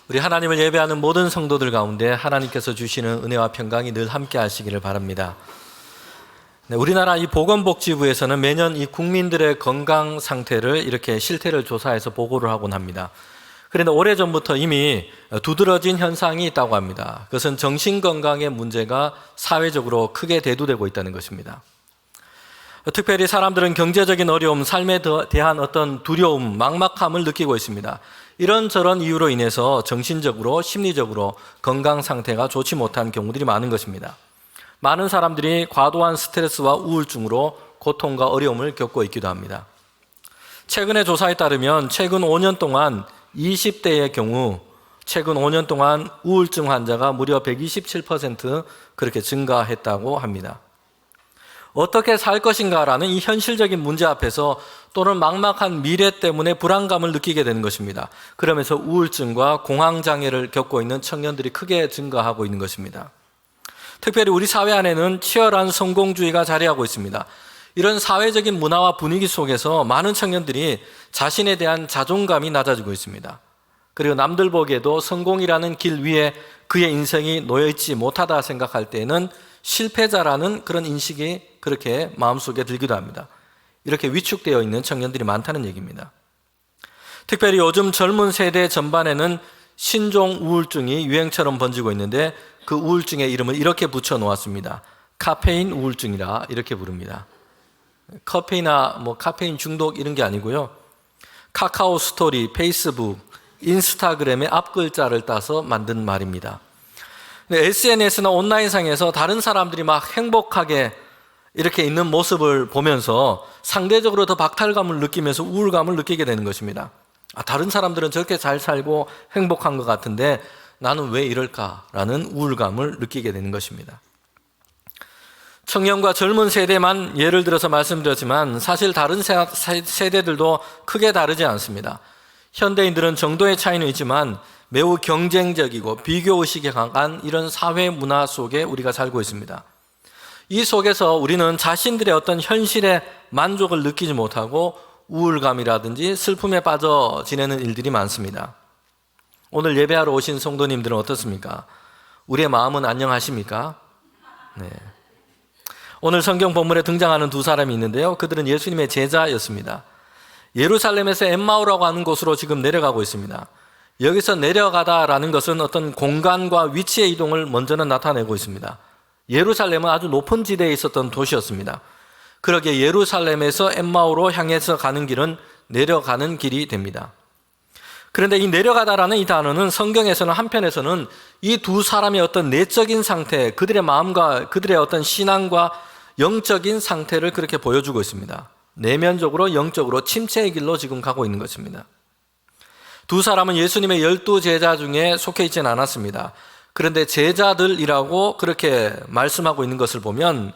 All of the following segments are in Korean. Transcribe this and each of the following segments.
우리 하나님을 예배하는 모든 성도들 가운데 하나님께서 주시는 은혜와 평강이 늘 함께 하시기를 바랍니다. 네, 우리나라 이 보건복지부에서는 매년 이 국민들의 건강 상태를 이렇게 실태를 조사해서 보고를 하곤 합니다. 그런데 오래전부터 이미 두드러진 현상이 있다고 합니다. 그것은 정신건강의 문제가 사회적으로 크게 대두되고 있다는 것입니다. 특별히 사람들은 경제적인 어려움, 삶에 대한 어떤 두려움, 막막함을 느끼고 있습니다. 이런저런 이유로 인해서 정신적으로, 심리적으로 건강 상태가 좋지 못한 경우들이 많은 것입니다. 많은 사람들이 과도한 스트레스와 우울증으로 고통과 어려움을 겪고 있기도 합니다. 최근의 조사에 따르면 최근 5년 동안 20대의 경우 최근 5년 동안 우울증 환자가 무려 127% 그렇게 증가했다고 합니다. 어떻게 살 것인가라는 이 현실적인 문제 앞에서 또는 막막한 미래 때문에 불안감을 느끼게 되는 것입니다. 그러면서 우울증과 공황장애를 겪고 있는 청년들이 크게 증가하고 있는 것입니다. 특별히 우리 사회 안에는 치열한 성공주의가 자리하고 있습니다. 이런 사회적인 문화와 분위기 속에서 많은 청년들이 자신에 대한 자존감이 낮아지고 있습니다. 그리고 남들 보기에도 성공이라는 길 위에 그의 인생이 놓여있지 못하다 생각할 때에는 실패자라는 그런 인식이 그렇게 마음속에 들기도 합니다. 이렇게 위축되어 있는 청년들이 많다는 얘기입니다. 특별히 요즘 젊은 세대 전반에는 신종 우울증이 유행처럼 번지고 있는데 그 우울증의 이름을 이렇게 붙여 놓았습니다. 카페인 우울증이라 이렇게 부릅니다. 커피나 카페인 중독 이런 게 아니고요. 카카오 스토리, 페이스북, 인스타그램의 앞글자를 따서 만든 말입니다. SNS나 온라인상에서 다른 사람들이 막 행복하게 이렇게 있는 모습을 보면서 상대적으로 더 박탈감을 느끼면서 우울감을 느끼게 되는 것입니다. 다른 사람들은 저렇게 잘 살고 행복한 것 같은데 나는 왜 이럴까라는 우울감을 느끼게 되는 것입니다. 청년과 젊은 세대만 예를 들어서 말씀드렸지만 사실 다른 세대들도 크게 다르지 않습니다. 현대인들은 정도의 차이는 있지만 매우 경쟁적이고 비교의식이 강한 이런 사회 문화 속에 우리가 살고 있습니다. 이 속에서 우리는 자신들의 어떤 현실의 만족을 느끼지 못하고 우울감이라든지 슬픔에 빠져 지내는 일들이 많습니다. 오늘 예배하러 오신 성도님들은 어떻습니까? 우리의 마음은 안녕하십니까? 네. 오늘 성경 본문에 등장하는 두 사람이 있는데요. 그들은 예수님의 제자였습니다. 예루살렘에서 엠마오라고 하는 곳으로 지금 내려가고 있습니다. 여기서 내려가다라는 것은 어떤 공간과 위치의 이동을 먼저는 나타내고 있습니다. 예루살렘은 아주 높은 지대에 있었던 도시였습니다. 그러기에 예루살렘에서 엠마오로 향해서 가는 길은 내려가는 길이 됩니다. 그런데 이 내려가다라는 이 단어는 성경에서는 한편에서는 이 두 사람의 어떤 내적인 상태, 그들의 마음과 그들의 어떤 신앙과 영적인 상태를 그렇게 보여주고 있습니다. 내면적으로 영적으로 침체의 길로 지금 가고 있는 것입니다. 두 사람은 예수님의 12 제자 중에 속해 있지는 않았습니다. 그런데 제자들이라고 그렇게 말씀하고 있는 것을 보면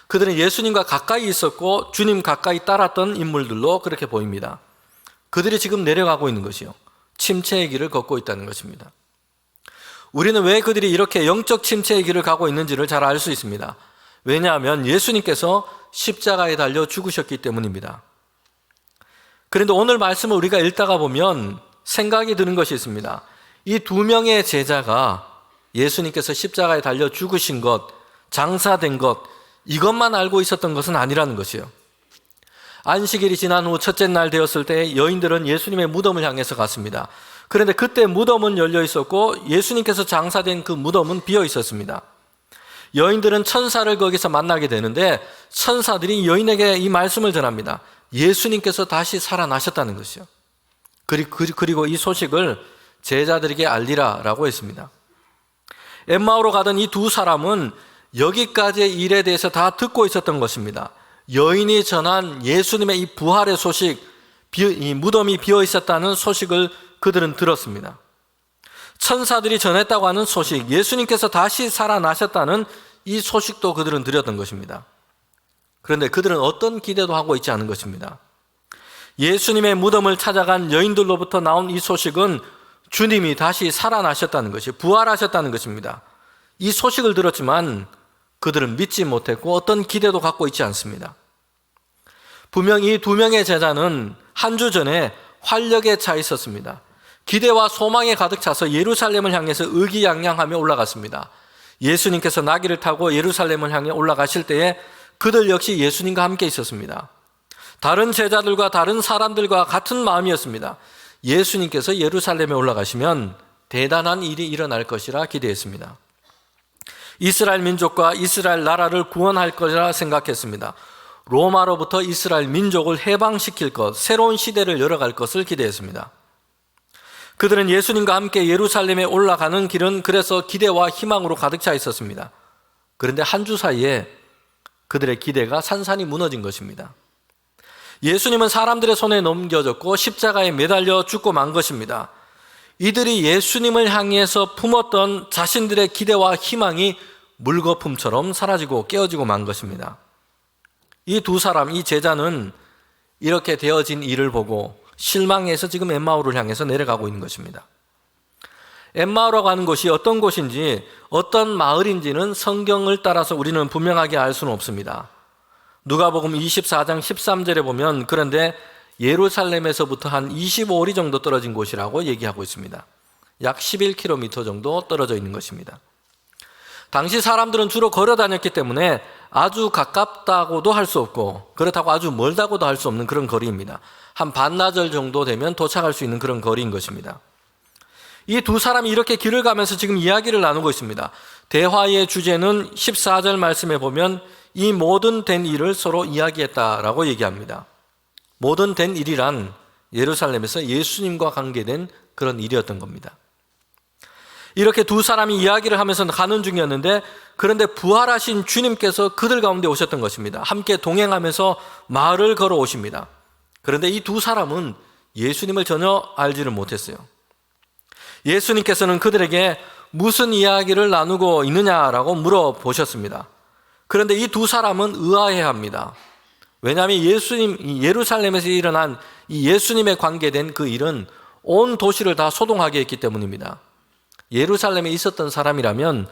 그들은 예수님과 가까이 있었고 주님 가까이 따랐던 인물들로 그렇게 보입니다. 그들이 지금 내려가고 있는 것이요. 침체의 길을 걷고 있다는 것입니다. 우리는 왜 그들이 이렇게 영적 침체의 길을 가고 있는지를 잘 알 수 있습니다. 왜냐하면 예수님께서 십자가에 달려 죽으셨기 때문입니다. 그런데 오늘 말씀을 우리가 읽다가 보면 생각이 드는 것이 있습니다. 이 두 명의 제자가 예수님께서 십자가에 달려 죽으신 것, 장사된 것, 이것만 알고 있었던 것은 아니라는 것이요. 안식일이 지난 후 첫째 날 되었을 때 여인들은 예수님의 무덤을 향해서 갔습니다. 그런데 그때 무덤은 열려 있었고 예수님께서 장사된 그 무덤은 비어 있었습니다. 여인들은 천사를 거기서 만나게 되는데 천사들이 여인에게 이 말씀을 전합니다. 예수님께서 다시 살아나셨다는 것이요. 그리고 이 소식을 제자들에게 알리라라고 했습니다. 엠마오로 가던 이 두 사람은 여기까지의 일에 대해서 다 듣고 있었던 것입니다. 여인이 전한 예수님의 이 부활의 소식, 이 무덤이 비어 있었다는 소식을 그들은 들었습니다. 천사들이 전했다고 하는 소식, 예수님께서 다시 살아나셨다는 이 소식도 그들은 들었던 것입니다. 그런데 그들은 어떤 기대도 하고 있지 않은 것입니다. 예수님의 무덤을 찾아간 여인들로부터 나온 이 소식은 주님이 다시 살아나셨다는 것이, 부활하셨다는 것입니다. 이 소식을 들었지만 그들은 믿지 못했고 어떤 기대도 갖고 있지 않습니다. 분명 이 두 명의 제자는 한 주 전에 활력에 차 있었습니다. 기대와 소망에 가득 차서 예루살렘을 향해서 의기양양하며 올라갔습니다. 예수님께서 나귀를 타고 예루살렘을 향해 올라가실 때에 그들 역시 예수님과 함께 있었습니다. 다른 제자들과 다른 사람들과 같은 마음이었습니다. 예수님께서 예루살렘에 올라가시면 대단한 일이 일어날 것이라 기대했습니다. 이스라엘 민족과 이스라엘 나라를 구원할 것이라 생각했습니다. 로마로부터 이스라엘 민족을 해방시킬 것, 새로운 시대를 열어갈 것을 기대했습니다. 그들은 예수님과 함께 예루살렘에 올라가는 길은 그래서 기대와 희망으로 가득 차 있었습니다. 그런데 한 주 사이에 그들의 기대가 산산이 무너진 것입니다. 예수님은 사람들의 손에 넘겨졌고 십자가에 매달려 죽고 만 것입니다. 이들이 예수님을 향해서 품었던 자신들의 기대와 희망이 물거품처럼 사라지고 깨어지고 만 것입니다. 이 두 사람, 이 제자는 이렇게 되어진 일을 보고 실망해서 지금 엠마오를 향해서 내려가고 있는 것입니다. 엠마오로 가는 곳이 어떤 곳인지 어떤 마을인지는 성경을 따라서 우리는 분명하게 알 수는 없습니다. 누가복음 24장 13절에 보면 그런데 예루살렘에서부터 한 25里정도 떨어진 곳이라고 얘기하고 있습니다. 약 11km 정도 떨어져 있는 것입니다. 당시 사람들은 주로 걸어 다녔기 때문에 아주 가깝다고도 할 수 없고 그렇다고 아주 멀다고도 할 수 없는 그런 거리입니다. 한 반나절 정도 되면 도착할 수 있는 그런 거리인 것입니다. 이 두 사람이 이렇게 길을 가면서 지금 이야기를 나누고 있습니다. 대화의 주제는 14절 말씀에 보면 이 모든 된 일을 서로 이야기했다라고 얘기합니다. 모든 된 일이란 예루살렘에서 예수님과 관계된 그런 일이었던 겁니다. 이렇게 두 사람이 이야기를 하면서 가는 중이었는데 그런데 부활하신 주님께서 그들 가운데 오셨던 것입니다. 함께 동행하면서 마을을 걸어오십니다. 그런데 이 두 사람은 예수님을 전혀 알지를 못했어요. 예수님께서는 그들에게 무슨 이야기를 나누고 있느냐라고 물어보셨습니다. 그런데 이 두 사람은 의아해합니다. 왜냐하면 예루살렘에서 일어난 이 예수님에 관계된 그 일은 온 도시를 다 소동하게 했기 때문입니다. 예루살렘에 있었던 사람이라면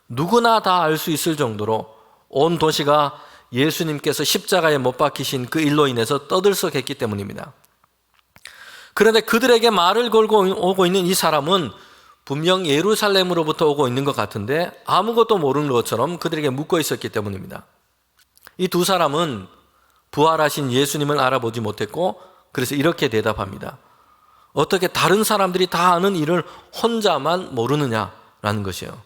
누구나 다 알 수 있을 정도로 온 도시가 예수님께서 십자가에 못 박히신 그 일로 인해서 떠들썩했기 때문입니다. 그런데 그들에게 말을 걸고 오고 있는 이 사람은 분명 예루살렘으로부터 오고 있는 것 같은데 아무것도 모르는 것처럼 그들에게 묻고 있었기 때문입니다. 이 두 사람은 부활하신 예수님을 알아보지 못했고 그래서 이렇게 대답합니다. 어떻게 다른 사람들이 다 아는 일을 혼자만 모르느냐라는 것이에요.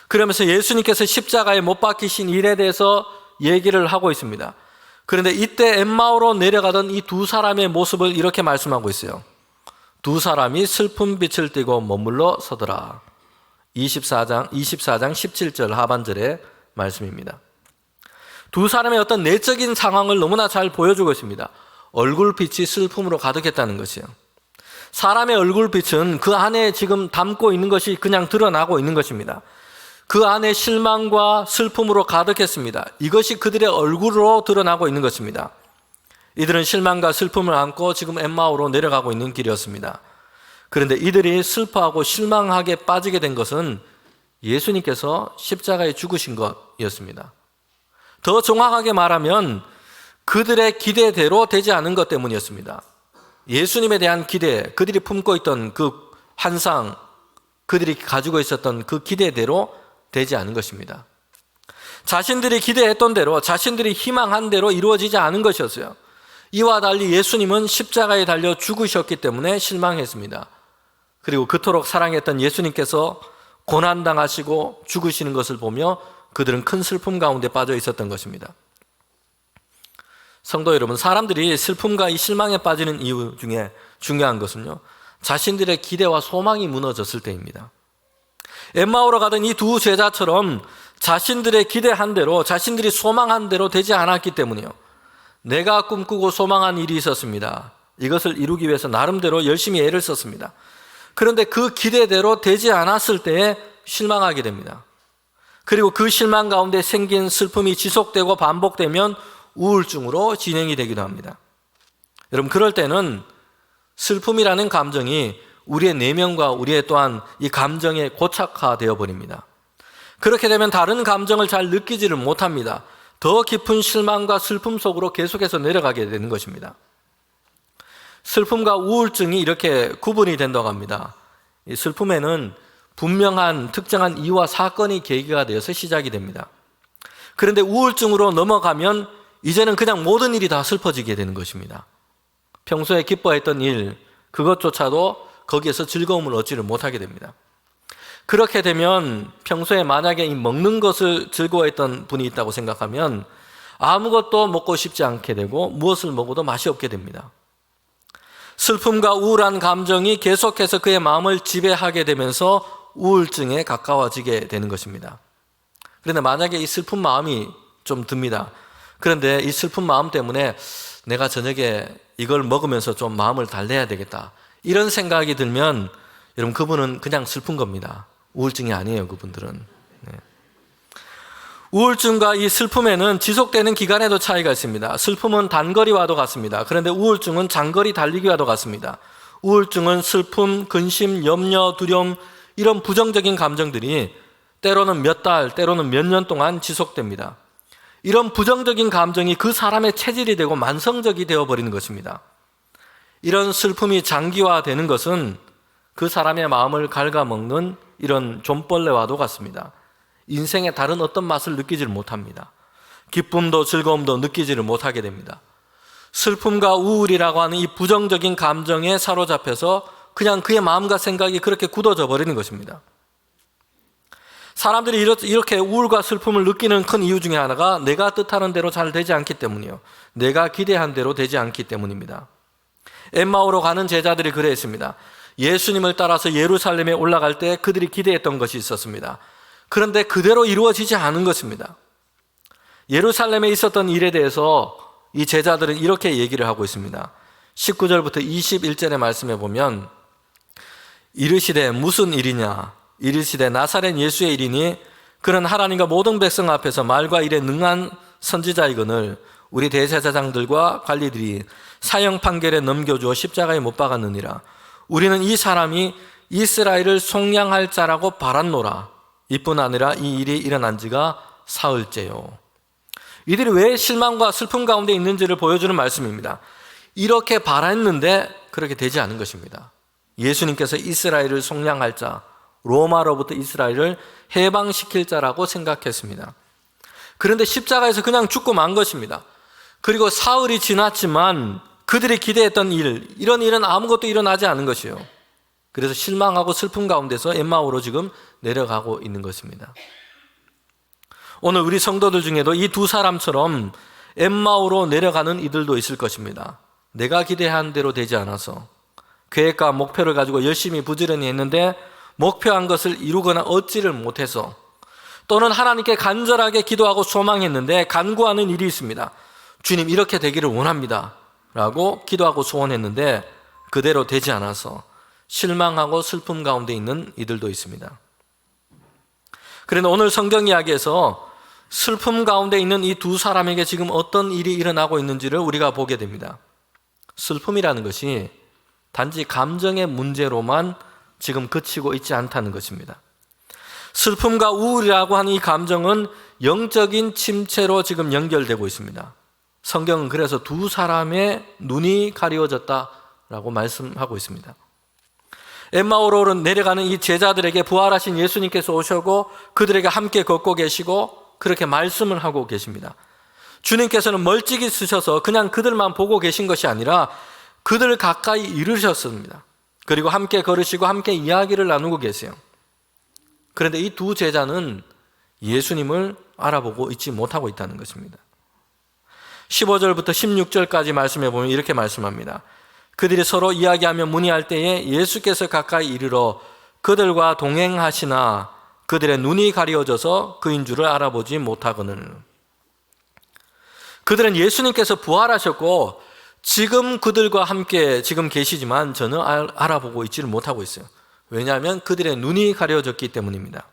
그러면서 예수님께서 십자가에 못 박히신 일에 대해서 얘기를 하고 있습니다. 그런데 이때 엠마오로 내려가던 이 두 사람의 모습을 이렇게 말씀하고 있어요. 두 사람이 슬픈 빛을 띠고 머물러 서더라. 24장 17절 하반절의 말씀입니다. 두 사람의 어떤 내적인 상황을 너무나 잘 보여주고 있습니다. 얼굴빛이 슬픔으로 가득했다는 것이에요. 사람의 얼굴빛은 그 안에 지금 담고 있는 것이 그냥 드러나고 있는 것입니다. 그 안에 실망과 슬픔으로 가득했습니다. 이것이 그들의 얼굴로 드러나고 있는 것입니다. 이들은 실망과 슬픔을 안고 지금 엠마오로 내려가고 있는 길이었습니다. 그런데 이들이 슬퍼하고 실망하게 빠지게 된 것은 예수님께서 십자가에 죽으신 것이었습니다. 더 정확하게 말하면 그들의 기대대로 되지 않은 것 때문이었습니다. 예수님에 대한 기대, 그들이 품고 있던 그 환상, 그들이 가지고 있었던 그 기대대로 되지 않은 것입니다. 자신들이 기대했던 대로, 자신들이 희망한 대로 이루어지지 않은 것이었어요. 이와 달리 예수님은 십자가에 달려 죽으셨기 때문에 실망했습니다. 그리고 그토록 사랑했던 예수님께서 고난당하시고 죽으시는 것을 보며 그들은 큰 슬픔 가운데 빠져 있었던 것입니다. 성도 여러분, 사람들이 슬픔과 이 실망에 빠지는 이유 중에 중요한 것은요, 자신들의 기대와 소망이 무너졌을 때입니다. 엠마오로 가던 이 두 제자처럼 자신들의 기대한 대로, 자신들이 소망한 대로 되지 않았기 때문이요. 내가 꿈꾸고 소망한 일이 있었습니다. 이것을 이루기 위해서 나름대로 열심히 애를 썼습니다. 그런데 그 기대대로 되지 않았을 때에 실망하게 됩니다. 그리고 그 실망 가운데 생긴 슬픔이 지속되고 반복되면 우울증으로 진행이 되기도 합니다. 여러분, 그럴 때는 슬픔이라는 감정이 우리의 내면과 우리의 또한 이 감정에 고착화되어 버립니다. 그렇게 되면 다른 감정을 잘 느끼지를 못합니다. 더 깊은 실망과 슬픔 속으로 계속해서 내려가게 되는 것입니다. 슬픔과 우울증이 이렇게 구분이 된다고 합니다. 이 슬픔에는 분명한 특정한 이유와 사건이 계기가 되어서 시작이 됩니다. 그런데 우울증으로 넘어가면 이제는 그냥 모든 일이 다 슬퍼지게 되는 것입니다. 평소에 기뻐했던 일, 그것조차도 거기에서 즐거움을 얻지를 못하게 됩니다. 그렇게 되면 평소에 만약에 이 먹는 것을 즐거워했던 분이 있다고 생각하면 아무것도 먹고 싶지 않게 되고 무엇을 먹어도 맛이 없게 됩니다. 슬픔과 우울한 감정이 계속해서 그의 마음을 지배하게 되면서 우울증에 가까워지게 되는 것입니다. 그런데 만약에 이 슬픈 마음이 좀 듭니다. 그런데 이 슬픈 마음 때문에 내가 저녁에 이걸 먹으면서 좀 마음을 달래야 되겠다, 이런 생각이 들면 여러분, 그분은 그냥 슬픈 겁니다. 우울증이 아니에요, 그분들은. 네. 우울증과 이 슬픔에는 지속되는 기간에도 차이가 있습니다. 슬픔은 단거리와도 같습니다. 그런데 우울증은 장거리 달리기와도 같습니다. 우울증은 슬픔, 근심, 염려, 두려움, 이런 부정적인 감정들이 때로는 몇 달, 때로는 몇 년 동안 지속됩니다. 이런 부정적인 감정이 그 사람의 체질이 되고 만성적이 되어버리는 것입니다. 이런 슬픔이 장기화되는 것은 그 사람의 마음을 갉아먹는 이런 좀벌레와도 같습니다. 인생의 다른 어떤 맛을 느끼지를 못합니다. 기쁨도 즐거움도 느끼지를 못하게 됩니다. 슬픔과 우울이라고 하는 이 부정적인 감정에 사로잡혀서 그냥 그의 마음과 생각이 그렇게 굳어져 버리는 것입니다. 사람들이 이렇게 우울과 슬픔을 느끼는 큰 이유 중에 하나가 내가 뜻하는 대로 잘 되지 않기 때문이요, 내가 기대한 대로 되지 않기 때문입니다. 엠마오로 가는 제자들이 그랬습니다. 예수님을 따라서 예루살렘에 올라갈 때 그들이 기대했던 것이 있었습니다. 그런데 그대로 이루어지지 않은 것입니다. 예루살렘에 있었던 일에 대해서 이 제자들은 이렇게 얘기를 하고 있습니다. 19절부터 21절의 말씀에 보면, 이르시되 무슨 일이냐? 이르시되 나사렛 예수의 일이니 그는 하나님과 모든 백성 앞에서 말과 일에 능한 선지자이거늘 우리 대제사장들과 관리들이 사형 판결에 넘겨주어 십자가에 못 박았느니라. 우리는 이 사람이 이스라엘을 속량할 자라고 바랐노라. 이뿐 아니라 이 일이 일어난 지가 사흘째요. 이들이 왜 실망과 슬픔 가운데 있는지를 보여주는 말씀입니다. 이렇게 바랐는데 그렇게 되지 않은 것입니다. 예수님께서 이스라엘을 속량할 자, 로마로부터 이스라엘을 해방시킬 자라고 생각했습니다. 그런데 십자가에서 그냥 죽고 만 것입니다. 그리고 사흘이 지났지만 그들이 기대했던 일, 이런 일은 아무것도 일어나지 않은 것이요. 그래서 실망하고 슬픔 가운데서 엠마오로 지금 내려가고 있는 것입니다. 오늘 우리 성도들 중에도 이 두 사람처럼 엠마오로 내려가는 이들도 있을 것입니다. 내가 기대한 대로 되지 않아서 계획과 목표를 가지고 열심히 부지런히 했는데 목표한 것을 이루거나 얻지를 못해서, 또는 하나님께 간절하게 기도하고 소망했는데 간구하는 일이 있습니다. 주님, 이렇게 되기를 원합니다 라고 기도하고 소원했는데 그대로 되지 않아서 실망하고 슬픔 가운데 있는 이들도 있습니다. 그런데 오늘 성경 이야기에서 슬픔 가운데 있는 이 두 사람에게 지금 어떤 일이 일어나고 있는지를 우리가 보게 됩니다. 슬픔이라는 것이 단지 감정의 문제로만 지금 그치고 있지 않다는 것입니다. 슬픔과 우울이라고 하는 이 감정은 영적인 침체로 지금 연결되고 있습니다. 성경은 그래서 두 사람의 눈이 가리워졌다라고 말씀하고 있습니다. 엠마오로 내려가는 이 제자들에게 부활하신 예수님께서 오셔고 그들에게 함께 걷고 계시고 그렇게 말씀을 하고 계십니다. 주님께서는 멀찍이 쓰셔서 그냥 그들만 보고 계신 것이 아니라 그들 가까이 이르셨습니다. 그리고 함께 걸으시고 함께 이야기를 나누고 계세요. 그런데 이 두 제자는 예수님을 알아보고 있지 못하고 있다는 것입니다. 15절부터 16절까지 말씀해 보면 이렇게 말씀합니다. 그들이 서로 이야기하며 문의할 때에 예수께서 가까이 이르러 그들과 동행하시나 그들의 눈이 가려져서 그인 줄을 알아보지 못하거늘. 그들은 예수님께서 부활하셨고 지금 그들과 함께 지금 계시지만 저는 알아보고 있지를 못하고 있어요. 왜냐하면 그들의 눈이 가려졌기 때문입니다.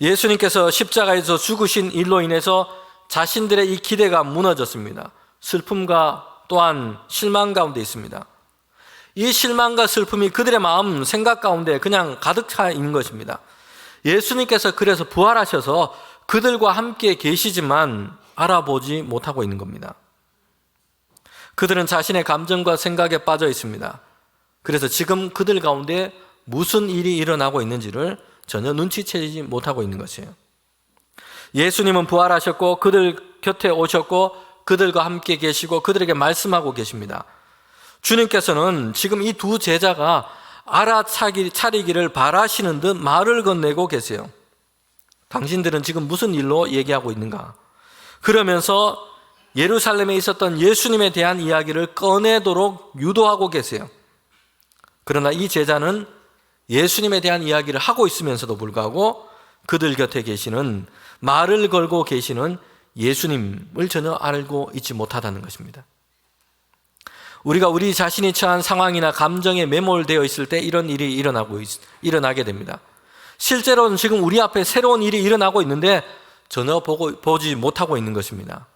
예수님께서 십자가에서 죽으신 일로 인해서 자신들의 이 기대가 무너졌습니다. 슬픔과 또한 실망 가운데 있습니다. 이 실망과 슬픔이 그들의 마음, 생각 가운데 그냥 가득 차 있는 것입니다. 예수님께서 그래서 부활하셔서 그들과 함께 계시지만 알아보지 못하고 있는 겁니다. 그들은 자신의 감정과 생각에 빠져 있습니다. 그래서 지금 그들 가운데 무슨 일이 일어나고 있는지를 전혀 눈치채지 못하고 있는 것이에요. 예수님은 부활하셨고 그들 곁에 오셨고 그들과 함께 계시고 그들에게 말씀하고 계십니다. 주님께서는 지금 이 두 제자가 알아차리기를 바라시는 듯 말을 건네고 계세요. 당신들은 지금 무슨 일로 얘기하고 있는가? 그러면서 예루살렘에 있었던 예수님에 대한 이야기를 꺼내도록 유도하고 계세요. 그러나 이 제자는 예수님에 대한 이야기를 하고 있으면서도 불구하고 그들 곁에 계시는, 말을 걸고 계시는 예수님을 전혀 알고 있지 못하다는 것입니다. 우리가 우리 자신이 처한 상황이나 감정에 매몰되어 있을 때 이런 일이 일어나게 됩니다. 실제로는 지금 우리 앞에 새로운 일이 일어나고 있는데 전혀 보지 못하고 있는 것입니다.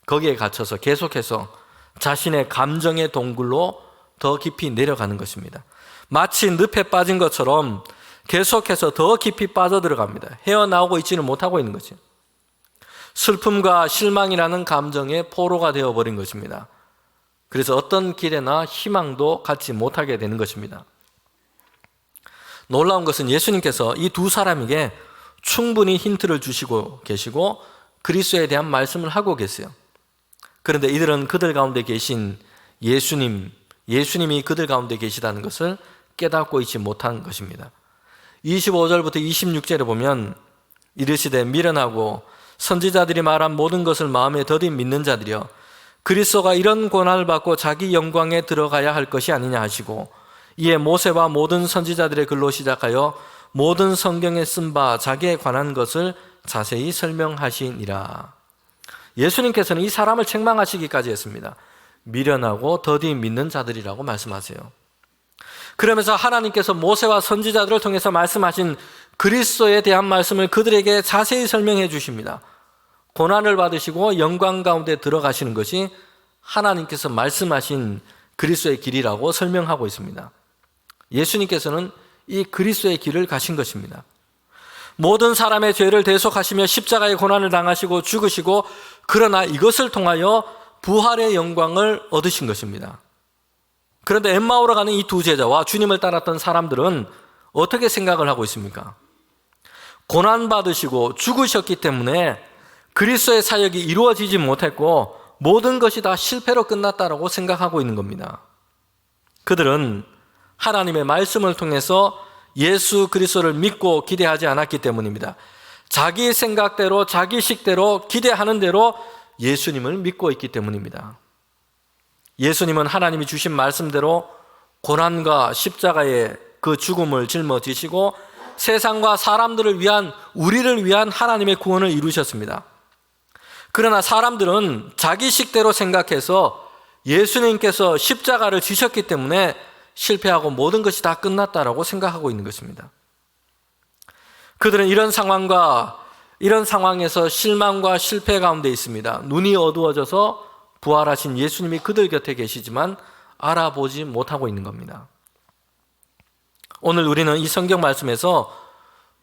거기에 갇혀서 계속해서 자신의 감정의 동굴로 더 깊이 내려가는 것입니다. 마치 늪에 빠진 것처럼 계속해서 더 깊이 빠져들어갑니다. 헤어나오고 있지는 못하고 있는 거죠. 슬픔과 실망이라는 감정의 포로가 되어버린 것입니다. 그래서 어떤 기대나 희망도 갖지 못하게 되는 것입니다. 놀라운 것은 예수님께서 이 두 사람에게 충분히 힌트를 주시고 계시고 그리스도에 대한 말씀을 하고 계세요. 그런데 이들은 그들 가운데 계신 예수님이 그들 가운데 계시다는 것을 깨닫고 있지 못한 것입니다. 25절부터 26절에 보면 이르시되 미련하고 선지자들이 말한 모든 것을 마음에 더디 믿는 자들이여 그리스도가 이런 고난을 받고 자기 영광에 들어가야 할 것이 아니냐 하시고 이에 모세와 모든 선지자들의 글로 시작하여 모든 성경에 쓴 바 자기에 관한 것을 자세히 설명하시니라. 예수님께서는 이 사람을 책망하시기까지 했습니다. 미련하고 더디 믿는 자들이라고 말씀하세요. 그러면서 하나님께서 모세와 선지자들을 통해서 말씀하신 그리스도에 대한 말씀을 그들에게 자세히 설명해 주십니다. 고난을 받으시고 영광 가운데 들어가시는 것이 하나님께서 말씀하신 그리스도의 길이라고 설명하고 있습니다. 예수님께서는 이 그리스도의 길을 가신 것입니다. 모든 사람의 죄를 대속하시며 십자가의 고난을 당하시고 죽으시고 그러나 이것을 통하여 부활의 영광을 얻으신 것입니다. 그런데 엠마오로 가는 이 두 제자와 주님을 따랐던 사람들은 어떻게 생각을 하고 있습니까? 고난받으시고 죽으셨기 때문에 그리스도의 사역이 이루어지지 못했고 모든 것이 다 실패로 끝났다고 생각하고 있는 겁니다. 그들은 하나님의 말씀을 통해서 예수 그리스도를 믿고 기대하지 않았기 때문입니다. 자기 생각대로 자기 식대로 기대하는 대로 예수님을 믿고 있기 때문입니다. 예수님은 하나님이 주신 말씀대로 고난과 십자가의 그 죽음을 짊어지시고 세상과 사람들을 위한, 우리를 위한 하나님의 구원을 이루셨습니다. 그러나 사람들은 자기 식대로 생각해서 예수님께서 십자가를 지셨기 때문에 실패하고 모든 것이 다 끝났다라고 생각하고 있는 것입니다. 그들은 이런 상황에서 실망과 실패 가운데 있습니다. 눈이 어두워져서 부활하신 예수님이 그들 곁에 계시지만 알아보지 못하고 있는 겁니다. 오늘 우리는 이 성경 말씀에서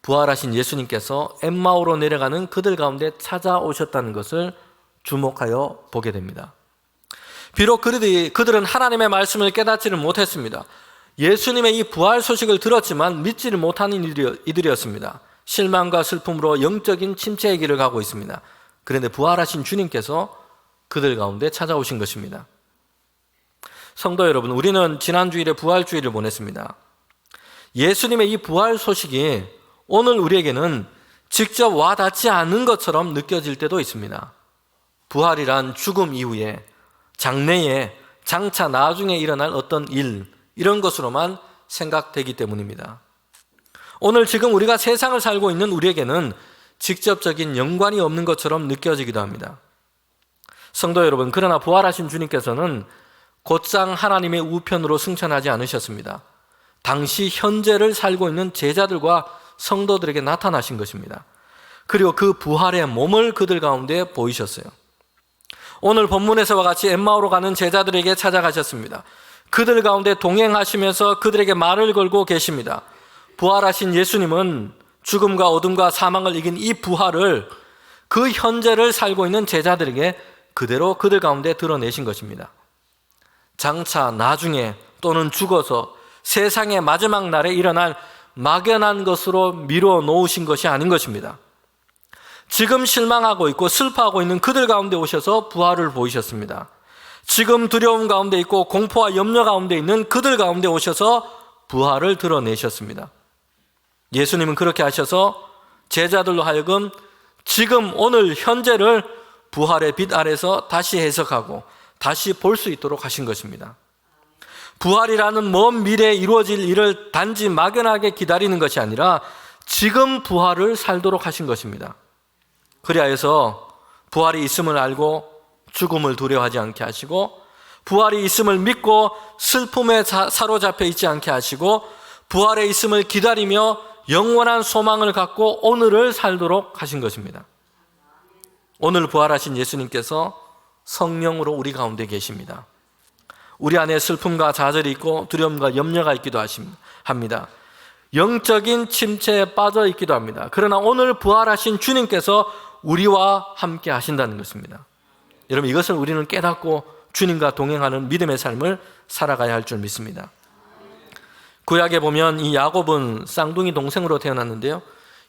부활하신 예수님께서 엠마오로 내려가는 그들 가운데 찾아오셨다는 것을 주목하여 보게 됩니다. 비록 그들은 하나님의 말씀을 깨닫지를 못했습니다. 예수님의 이 부활 소식을 들었지만 믿지를 못하는 이들이었습니다. 실망과 슬픔으로 영적인 침체의 길을 가고 있습니다. 그런데 부활하신 주님께서 그들 가운데 찾아오신 것입니다. 성도 여러분, 우리는 지난 주일에 부활주일을 보냈습니다. 예수님의 이 부활 소식이 오늘 우리에게는 직접 와닿지 않는 것처럼 느껴질 때도 있습니다. 부활이란 죽음 이후에, 장래에, 장차 나중에 일어날 어떤 일, 이런 것으로만 생각되기 때문입니다. 오늘 지금 우리가 세상을 살고 있는 우리에게는 직접적인 연관이 없는 것처럼 느껴지기도 합니다. 성도 여러분, 그러나 부활하신 주님께서는 곧장 하나님의 우편으로 승천하지 않으셨습니다. 당시 현재를 살고 있는 제자들과 성도들에게 나타나신 것입니다. 그리고 그 부활의 몸을 그들 가운데 보이셨어요. 오늘 본문에서와 같이 엠마오로 가는 제자들에게 찾아가셨습니다. 그들 가운데 동행하시면서 그들에게 말을 걸고 계십니다. 부활하신 예수님은 죽음과 어둠과 사망을 이긴 이 부활을, 그 현재를 살고 있는 제자들에게 그대로 그들 가운데 드러내신 것입니다. 장차 나중에 또는 죽어서 세상의 마지막 날에 일어날 막연한 것으로 미뤄 놓으신 것이 아닌 것입니다. 지금 실망하고 있고 슬퍼하고 있는 그들 가운데 오셔서 부활을 보이셨습니다. 지금 두려움 가운데 있고 공포와 염려 가운데 있는 그들 가운데 오셔서 부활을 드러내셨습니다. 예수님은 그렇게 하셔서 제자들로 하여금 지금 오늘 현재를 부활의 빛 아래서 다시 해석하고 다시 볼 수 있도록 하신 것입니다. 부활이라는 먼 미래에 이루어질 일을 단지 막연하게 기다리는 것이 아니라 지금 부활을 살도록 하신 것입니다. 그리하여서 부활이 있음을 알고 죽음을 두려워하지 않게 하시고, 부활이 있음을 믿고 슬픔에 사로잡혀 있지 않게 하시고, 부활에 있음을 기다리며 영원한 소망을 갖고 오늘을 살도록 하신 것입니다. 오늘 부활하신 예수님께서 성령으로 우리 가운데 계십니다. 우리 안에 슬픔과 좌절이 있고 두려움과 염려가 있기도 합니다. 영적인 침체에 빠져 있기도 합니다. 그러나 오늘 부활하신 주님께서 우리와 함께 하신다는 것입니다. 여러분, 이것을 우리는 깨닫고 주님과 동행하는 믿음의 삶을 살아가야 할 줄 믿습니다. 구약에 보면 이 야곱은 쌍둥이 동생으로 태어났는데요,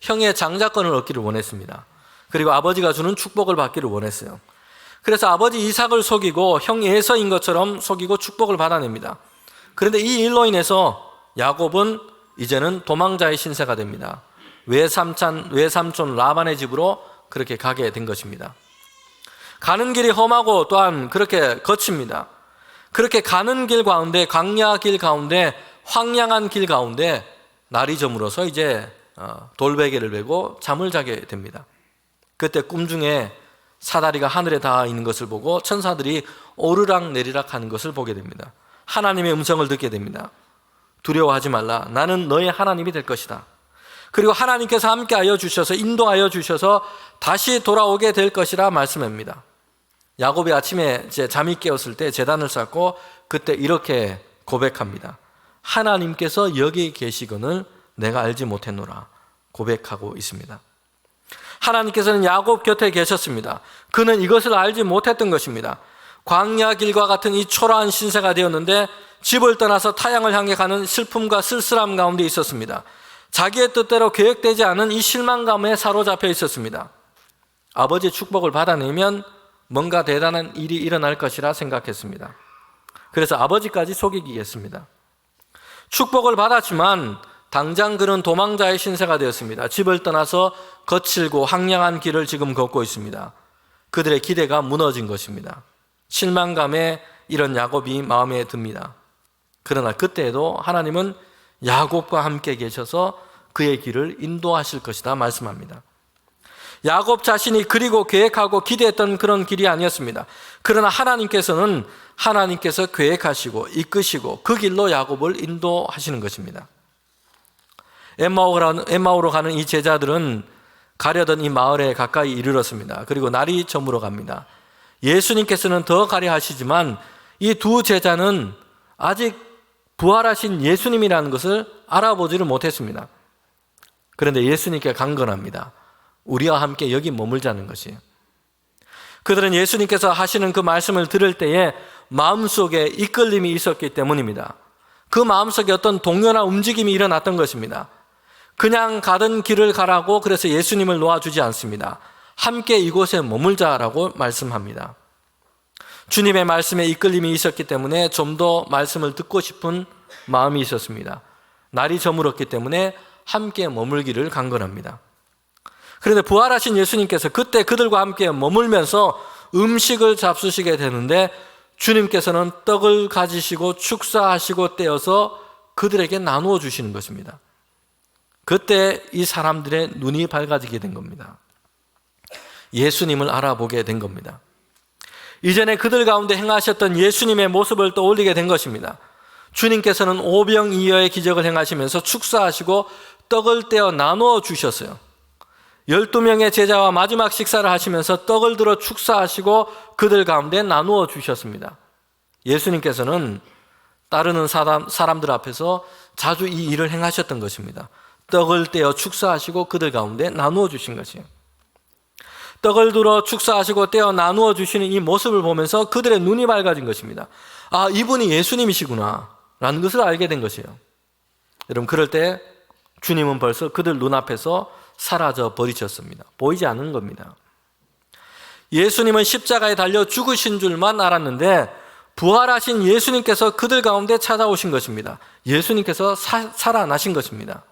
형의 장자권을 얻기를 원했습니다. 그리고 아버지가 주는 축복을 받기를 원했어요. 그래서 아버지 이삭을 속이고 형 에서인 것처럼 속이고 축복을 받아냅니다. 그런데 이 일로 인해서 야곱은 이제는 도망자의 신세가 됩니다. 외삼촌 라반의 집으로 그렇게 가게 된 것입니다. 가는 길이 험하고 또한 그렇게 거칩니다. 그렇게 가는 길 가운데, 광야 길 가운데, 황량한 길 가운데 날이 저물어서 이제 돌베개를 메고 잠을 자게 됩니다. 그때 꿈 중에 사다리가 하늘에 닿아 있는 것을 보고 천사들이 오르락 내리락 하는 것을 보게 됩니다. 하나님의 음성을 듣게 됩니다. 두려워하지 말라. 나는 너의 하나님이 될 것이다. 그리고 하나님께서 함께하여 주셔서 인도하여 주셔서 다시 돌아오게 될 것이라 말씀합니다. 야곱이 아침에 잠이 깨었을 때 제단을 쌓고 그때 이렇게 고백합니다. 하나님께서 여기 계시거늘 내가 알지 못했노라 고백하고 있습니다. 하나님께서는 야곱 곁에 계셨습니다. 그는 이것을 알지 못했던 것입니다. 광야 길과 같은 이 초라한 신세가 되었는데 집을 떠나서 타향을 향해 가는 슬픔과 쓸쓸함 가운데 있었습니다. 자기의 뜻대로 계획되지 않은 이 실망감에 사로잡혀 있었습니다. 아버지의 축복을 받아내면 뭔가 대단한 일이 일어날 것이라 생각했습니다. 그래서 아버지까지 속이겠습니다. 축복을 받았지만 당장 그는 도망자의 신세가 되었습니다. 집을 떠나서 거칠고 황량한 길을 지금 걷고 있습니다. 그들의 기대가 무너진 것입니다. 실망감에 이런 야곱이 마음에 듭니다. 그러나 그때에도 하나님은 야곱과 함께 계셔서 그의 길을 인도하실 것이다 말씀합니다. 야곱 자신이 그리고 계획하고 기대했던 그런 길이 아니었습니다. 그러나 하나님께서 계획하시고 이끄시고 그 길로 야곱을 인도하시는 것입니다. 엠마오로 가는 이 제자들은 가려던 이 마을에 가까이 이르렀습니다. 그리고 날이 저물어 갑니다. 예수님께서는 더 가려 하시지만 이 두 제자는 아직 부활하신 예수님이라는 것을 알아보지를 못했습니다. 그런데 예수님께 강건합니다. 우리와 함께 여기 머물자는 것이에요. 그들은 예수님께서 하시는 그 말씀을 들을 때에 마음속에 이끌림이 있었기 때문입니다. 그 마음속에 어떤 동요나 움직임이 일어났던 것입니다. 그냥 가던 길을 가라고 그래서 예수님을 놓아주지 않습니다. 함께 이곳에 머물자라고 말씀합니다. 주님의 말씀에 이끌림이 있었기 때문에 좀 더 말씀을 듣고 싶은 마음이 있었습니다. 날이 저물었기 때문에 함께 머물기를 강건합니다. 그런데 부활하신 예수님께서 그때 그들과 함께 머물면서 음식을 잡수시게 되는데 주님께서는 떡을 가지시고 축사하시고 떼어서 그들에게 나누어 주시는 것입니다. 그때 이 사람들의 눈이 밝아지게 된 겁니다. 예수님을 알아보게 된 겁니다. 이전에 그들 가운데 행하셨던 예수님의 모습을 떠올리게 된 것입니다. 주님께서는 오병이어의 기적을 행하시면서 축사하시고 떡을 떼어 나누어 주셨어요. 12명의 제자와 마지막 식사를 하시면서 떡을 들어 축사하시고 그들 가운데 나누어 주셨습니다. 예수님께서는 따르는 사람들 앞에서 자주 이 일을 행하셨던 것입니다. 떡을 떼어 축사하시고 그들 가운데 나누어 주신 것이에요. 떡을 들어 축사하시고 떼어 나누어 주시는 이 모습을 보면서 그들의 눈이 밝아진 것입니다. 아, 이분이 예수님이시구나 라는 것을 알게 된 것이에요. 여러분, 그럴 때 주님은 벌써 그들 눈앞에서 사라져 버리셨습니다. 보이지 않는 겁니다. 예수님은 십자가에 달려 죽으신 줄만 알았는데 부활하신 예수님께서 그들 가운데 찾아오신 것입니다. 예수님께서 살아나신 것입니다.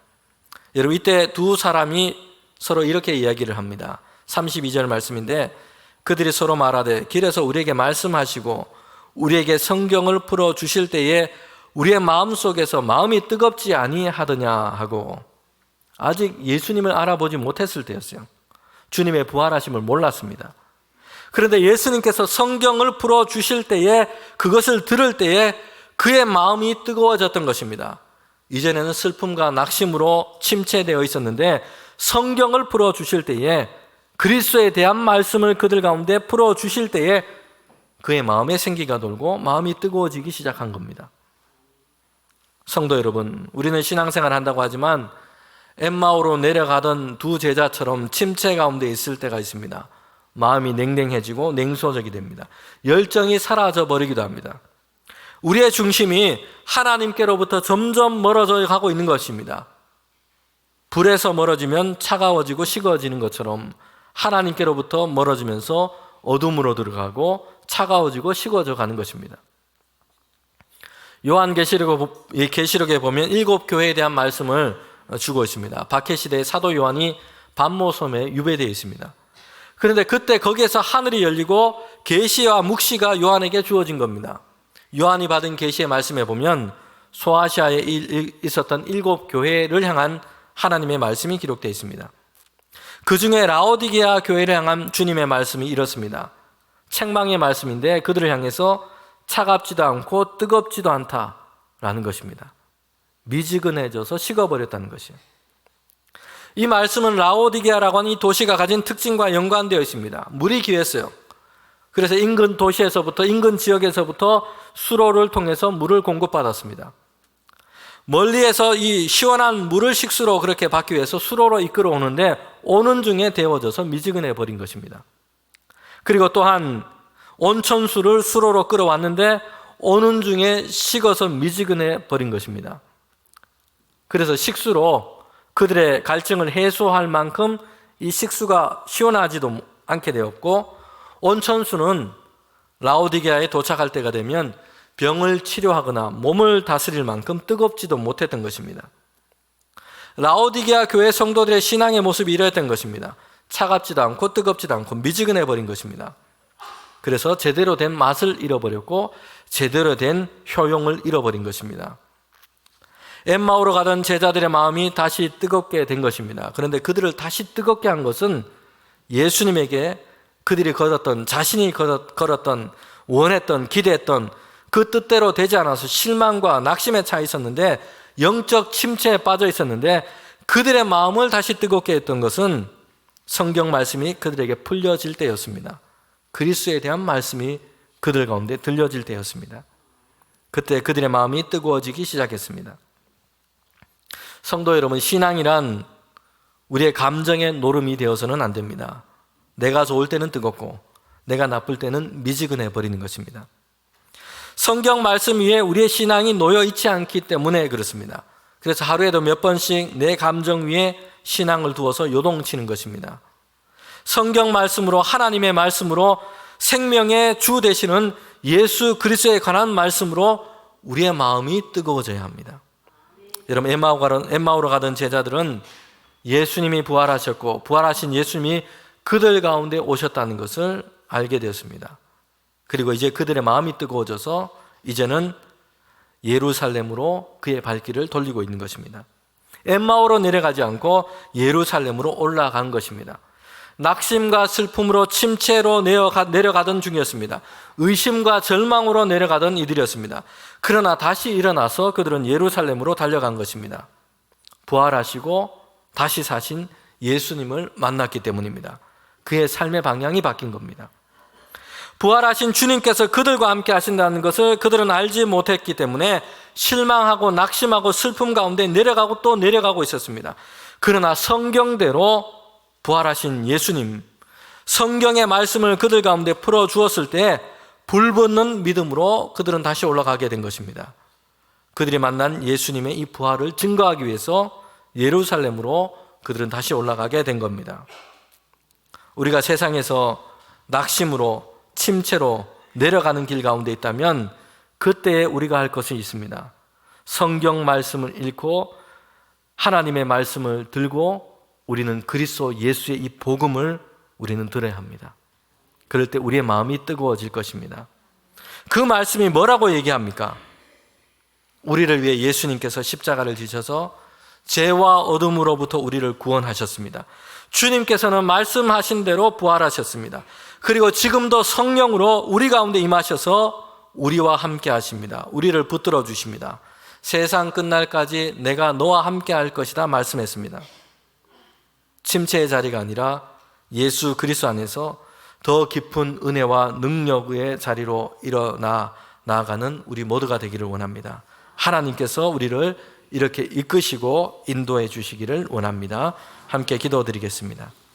여러분, 이때 두 사람이 서로 이렇게 이야기를 합니다. 32절 말씀인데 그들이 서로 말하되 길에서 우리에게 말씀하시고 우리에게 성경을 풀어주실 때에 우리의 마음속에서 마음이 뜨겁지 아니하더냐 하고, 아직 예수님을 알아보지 못했을 때였어요. 주님의 부활하심을 몰랐습니다. 그런데 예수님께서 성경을 풀어주실 때에, 그것을 들을 때에 그의 마음이 뜨거워졌던 것입니다. 이전에는 슬픔과 낙심으로 침체되어 있었는데 성경을 풀어주실 때에, 그리스도에 대한 말씀을 그들 가운데 풀어주실 때에 그의 마음에 생기가 돌고 마음이 뜨거워지기 시작한 겁니다. 성도 여러분, 우리는 신앙생활을 한다고 하지만 엠마오로 내려가던 두 제자처럼 침체 가운데 있을 때가 있습니다. 마음이 냉랭해지고 냉소적이 됩니다. 열정이 사라져 버리기도 합니다. 우리의 중심이 하나님께로부터 점점 멀어져 가고 있는 것입니다. 불에서 멀어지면 차가워지고 식어지는 것처럼 하나님께로부터 멀어지면서 어둠으로 들어가고 차가워지고 식어져 가는 것입니다. 요한계시록에 보면 7 교회에 대한 말씀을 주고 있습니다. 박해시대의 사도 요한이 반모섬에 유배되어 있습니다. 그런데 그때 거기에서 하늘이 열리고 계시와 묵시가 요한에게 주어진 겁니다. 요한이 받은 계시의 말씀에 보면 소아시아에 있었던 7 교회를 향한 하나님의 말씀이 기록되어 있습니다. 그 중에 라오디게아 교회를 향한 주님의 말씀이 이렇습니다. 책망의 말씀인데 그들을 향해서 차갑지도 않고 뜨겁지도 않다라는 것입니다. 미지근해져서 식어버렸다는 것이에요. 이 말씀은 라오디게아라고 하는 이 도시가 가진 특징과 연관되어 있습니다. 물이 귀했어요. 그래서 인근 도시에서부터, 인근 지역에서부터 수로를 통해서 물을 공급받았습니다. 멀리에서 이 시원한 물을 식수로 그렇게 받기 위해서 수로로 이끌어 오는데 오는 중에 데워져서 미지근해 버린 것입니다. 그리고 또한 온천수를 수로로 끌어왔는데 오는 중에 식어서 미지근해 버린 것입니다. 그래서 식수로 그들의 갈증을 해소할 만큼 이 식수가 시원하지도 않게 되었고, 온천수는 라오디게아에 도착할 때가 되면 병을 치료하거나 몸을 다스릴 만큼 뜨겁지도 못했던 것입니다. 라오디게아 교회 성도들의 신앙의 모습이 이러했던 것입니다. 차갑지도 않고 뜨겁지도 않고 미지근해 버린 것입니다. 그래서 제대로 된 맛을 잃어버렸고 제대로 된 효용을 잃어버린 것입니다. 엠마오로 가던 제자들의 마음이 다시 뜨겁게 된 것입니다. 그런데 그들을 다시 뜨겁게 한 것은 예수님에게 그들이 걸었던, 자신이 걸었던, 원했던, 기대했던 그 뜻대로 되지 않아서 실망과 낙심에 차 있었는데, 영적 침체에 빠져 있었는데, 그들의 마음을 다시 뜨겁게 했던 것은 성경 말씀이 그들에게 풀려질 때였습니다. 그리스도에 대한 말씀이 그들 가운데 들려질 때였습니다. 그때 그들의 마음이 뜨거워지기 시작했습니다. 성도 여러분, 신앙이란 우리의 감정의 노름이 되어서는 안 됩니다. 내가 좋을 때는 뜨겁고 내가 나쁠 때는 미지근해 버리는 것입니다. 성경 말씀 위에 우리의 신앙이 놓여 있지 않기 때문에 그렇습니다. 그래서 하루에도 몇 번씩 내 감정 위에 신앙을 두어서 요동치는 것입니다. 성경 말씀으로, 하나님의 말씀으로, 생명의 주 되시는 예수 그리스도에 관한 말씀으로 우리의 마음이 뜨거워져야 합니다. 여러분, 엠마오로 가던 제자들은 예수님이 부활하셨고 부활하신 예수님이 그들 가운데 오셨다는 것을 알게 되었습니다. 그리고 이제 그들의 마음이 뜨거워져서 이제는 예루살렘으로 그의 발길을 돌리고 있는 것입니다. 엠마오로 내려가지 않고 예루살렘으로 올라간 것입니다. 낙심과 슬픔으로 침체로 내려가던 중이었습니다. 의심과 절망으로 내려가던 이들이었습니다. 그러나 다시 일어나서 그들은 예루살렘으로 달려간 것입니다. 부활하시고 다시 사신 예수님을 만났기 때문입니다. 그의 삶의 방향이 바뀐 겁니다. 부활하신 주님께서 그들과 함께 하신다는 것을 그들은 알지 못했기 때문에 실망하고 낙심하고 슬픔 가운데 내려가고 또 내려가고 있었습니다. 그러나 성경대로 부활하신 예수님, 성경의 말씀을 그들 가운데 풀어주었을 때 불붙는 믿음으로 그들은 다시 올라가게 된 것입니다. 그들이 만난 예수님의 이 부활을 증거하기 위해서 예루살렘으로 그들은 다시 올라가게 된 겁니다. 우리가 세상에서 낙심으로 침체로 내려가는 길 가운데 있다면 그때에 우리가 할 것이 있습니다. 성경 말씀을 읽고 하나님의 말씀을 들고 우리는 그리스도 예수의 이 복음을 우리는 들어야 합니다. 그럴 때 우리의 마음이 뜨거워질 것입니다. 그 말씀이 뭐라고 얘기합니까? 우리를 위해 예수님께서 십자가를 지셔서 죄와 어둠으로부터 우리를 구원하셨습니다. 주님께서는 말씀하신 대로 부활하셨습니다. 그리고 지금도 성령으로 우리 가운데 임하셔서 우리와 함께 하십니다. 우리를 붙들어 주십니다. 세상 끝날까지 내가 너와 함께 할 것이다 말씀했습니다. 침체의 자리가 아니라 예수 그리스도 안에서 더 깊은 은혜와 능력의 자리로 일어나 나아가는 우리 모두가 되기를 원합니다. 하나님께서 우리를 이렇게 이끄시고 인도해 주시기를 원합니다. 함께 기도드리겠습니다.